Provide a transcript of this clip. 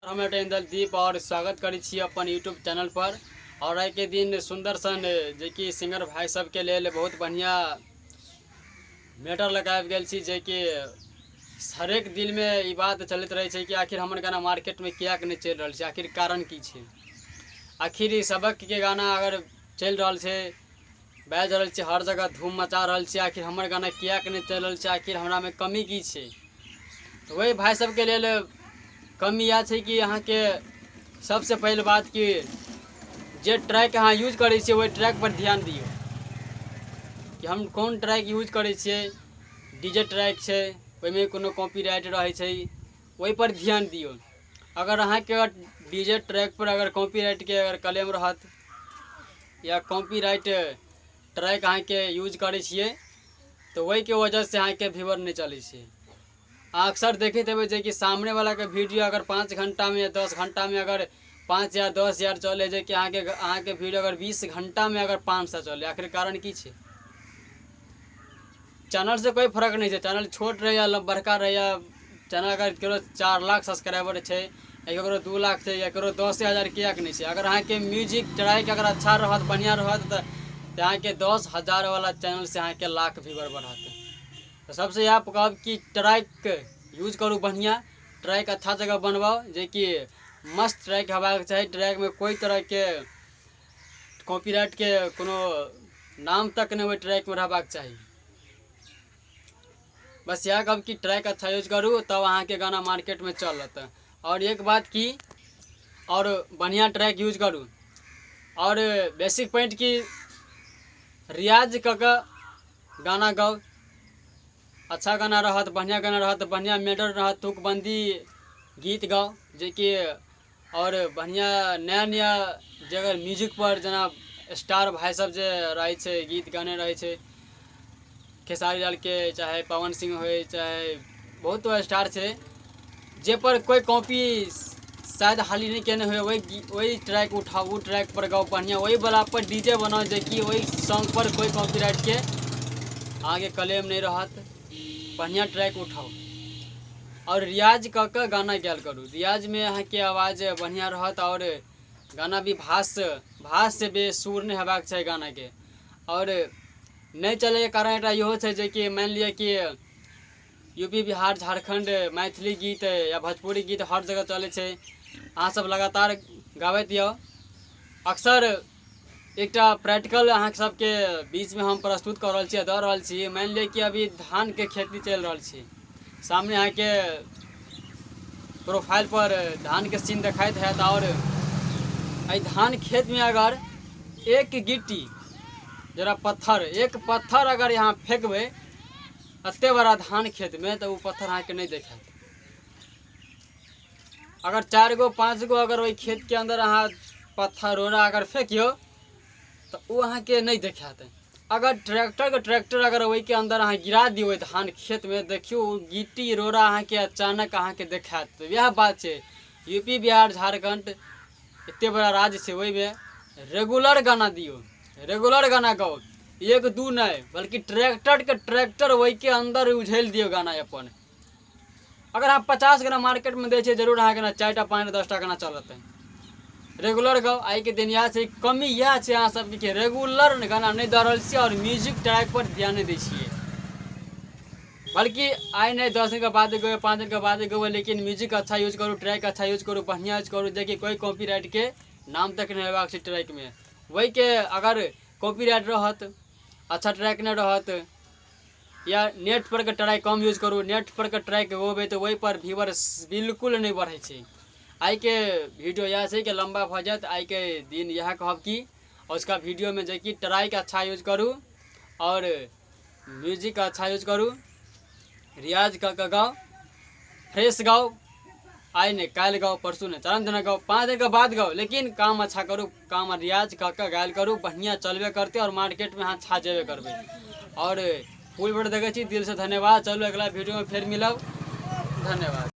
हम इंदल दीप और स्वागत करी छी अपन यूट्यूब चैनल पर। और आइ के दिन सुंदर सन जे कि सिंगर भाई सब के लिए बहुत बढ़िया मैटर लगायल गेल छी, जे कि हरेक दिल में ये बात चलते रहे छै कि आखिर हमर गाना मार्केट में किया नहीं चल रहा है, आखिर कारण की छै। आखिर ई सबक के गाना अगर चल रहा है, बाज रहा है, हर जगह धूम मचा रहा है, आखिर हमर गाना किया नहीं चल रहा है, आखिर हमरा में कमी की छै। तो वही भाई सब के लिए कमी यह है कि यहाँ के सबसे पहले बात कि जे ट्रैक अहाँ यूज करे छे वही ट्रैक पर ध्यान दियो कि हम कौन ट्रैक यूज करे छे। डीजे ट्रैक है वही कोनो कॉपीराइट रहे छै, वही पर ध्यान दियो। अगर अहाँ के डीजे ट्रैक पर अगर कॉपीराइट के अगर क्लेम रहत या कॉपीराइट ट्रैक अहाँ के यूज करे छिए तो वही के वजह से अहाँ के व्यूअर नहीं चले छे। अक्सर देखे थे कि सामने वाला के वीडियो अगर 5 घंटा में या 10 घंटा में अगर 5 या 10 हजार चले, जे कि अहाँ के वीडियो अगर 20 घंटा में अगर 500 चले, आखिर कारण की छै। चैनल से कोई फर्क नहीं है, चैनल छोट रहे या बड़का रहे, या चैनल अगर करो 4 लाख सब्सक्राइबर है या करो 2 लाख है या करो 10,000 किया नहीं है। अगर अहाँ के म्यूजिक ट्रैक अगर अच्छा रहत बढ़िया रहत तो अहाँ के 10,000 वाला चैनल से अहाँ के लाख व्यूअर बढ़त। तो सबसे आप कहब कि ट्रैक यूज करूँ बढ़िया, ट्रैक अच्छा जगह बनवाओ, जे कि मस्त ट्रैक हेबाक चाहिए। ट्रैक में कोई तरह के कॉपीराइट के कोनो नाम तक नहीं वो ट्रैक में रहबाक चाहिए। बस यह कहब कि ट्रैक अच्छा यूज करूँ तब अहाँ के गाना मार्केट में चलत। और एक बात की और बढ़िया ट्रैक यूज करूँ, और बेसिक पॉइंट की रियाज करके गाना गाओ। अच्छा गाना रहत, बढ़िया गाना रहत, बढ़िया मेटर रहत, तुकबंदी गीत गाओ, जे कि और बढ़िया नया नया जगह म्यूजिक पर जना स्टार भाई सब जे रहे छे गीत गाने रहे छे, खेसारी लाल के चाहे पवन सिंह हो चाहे बहुत स्टार छे, जे पर कोई कॉपी शायद हाली नहीं केने हुए, वही ट्रैक उठाओ, वो ट्रैक पर गाओ बढ़िया, वही वाला पर डीजे बनाओ, जे कि वही सॉन्ग पर कोई कॉपीराइट के आगे क्लेम नहीं रहत। बढ़िया ट्रैक उठाओ और रियाज करके गाना गायल करूँ। रियाज में अहाँ के आवाज़ बढ़िया रहत और गाना भी भाष से बेसुर नहीं हेबाक चाहिए गाना के। और नहीं चले के कारण एक इहो है, जे कि मान लिया कि यूपी बिहार झारखंड मैथिली गीत या भोजपुरी गीत हर जगह चले छे, अहाँ सब लगातार गाबैत दियो। अक्सर एक प्रैक्टिकल अहाँ सबके बीच में हम प्रस्तुत कर रहा छी, दे रहा छी। मान लिया कि अभी धान के खेती चल रहा छी, सामने अहाँ के प्रोफाइल पर धान के सीन दिखाई है, और धान खेत में अगर एक गिट्टी जरा पत्थर एक पत्थर अगर यहाँ फेंकबे अत्ते बड़ा धान खेत में, तो वो पत्थर अहाँ के नहीं देखा। अगर 4 गो 5 गो अगर वही खेत के अंदर अहाँ पत्थर रोड़ा अगर फेंकियो तो वो अहाँ के नहीं देखाते। अगर ट्रैक्टर अगर वही के अंदर अहाँ गिरा दियो धान खेत में, देखियो गिट्टी रोड़ा अहाँ के अचानक अहाँ के देखात। तो यह बात है, यूपी बिहार झारखंड इतने बड़ा राज्य से, वही में रेगुलर गाना दियो, रेगुलर गाना गाओ, 1-2 नहीं बल्कि ट्रैक्टर वही के अंदर उझेल दियो गाना अपन। अगर आप 50 गाना मार्केट में दे, जरूर अहाँ के ना 4टा 5टा 10टा गाना चलते हैं। रेगुलर गाओ। आई के दिन यह है कमी, यह है अहाँ सबके कि रेगुलर गाना नहीं दे रही, और म्यूजिक ट्रैक पर ध्यान नहीं दीजिए। बल्कि आई नहीं 10 दिन के बाद गए 5 दिन के बाद गए, लेकिन म्यूजिक अच्छा यूज करूँ, ट्रैक अच्छा यूज करूँ, बढ़िया यूज करूँ, देखिए कोई कॉपीराइट के नाम तक नहीं होगा ट्रैक में। वही के अगर कॉपीराइट रहत, अच्छा ट्रैक नहीं रहत, या नेट पर के ट्रैक कम यूज करूँ, नेट पर के ट्रैक होबे तो वही पर व्यूअर बिल्कुल नहीं बढ़े छे। आई के वीडियो यह है कि लंबा हो जाए, आई के दिन यह कहब कि और उसका वीडियो में जो कि ट्रैक अच्छा यूज करूँ और म्यूजिक अच्छा यूज करूँ, रियाज का गाओ, फ्रेश गाओ। आई नहीं काल गाओ, परसों नहीं 4 दिन गाओ, 5 दिन के बाद गाओ, लेकिन काम अच्छा करूँ, काम रियाज का गायल करूँ, बढ़िया चलबे करते और मार्केट में हाँ छा जेबे करबे। और फुल वीडियो देखे छी, दिल से धन्यवाद। चलो अगला वीडियो में फिर मिलब, धन्यवाद।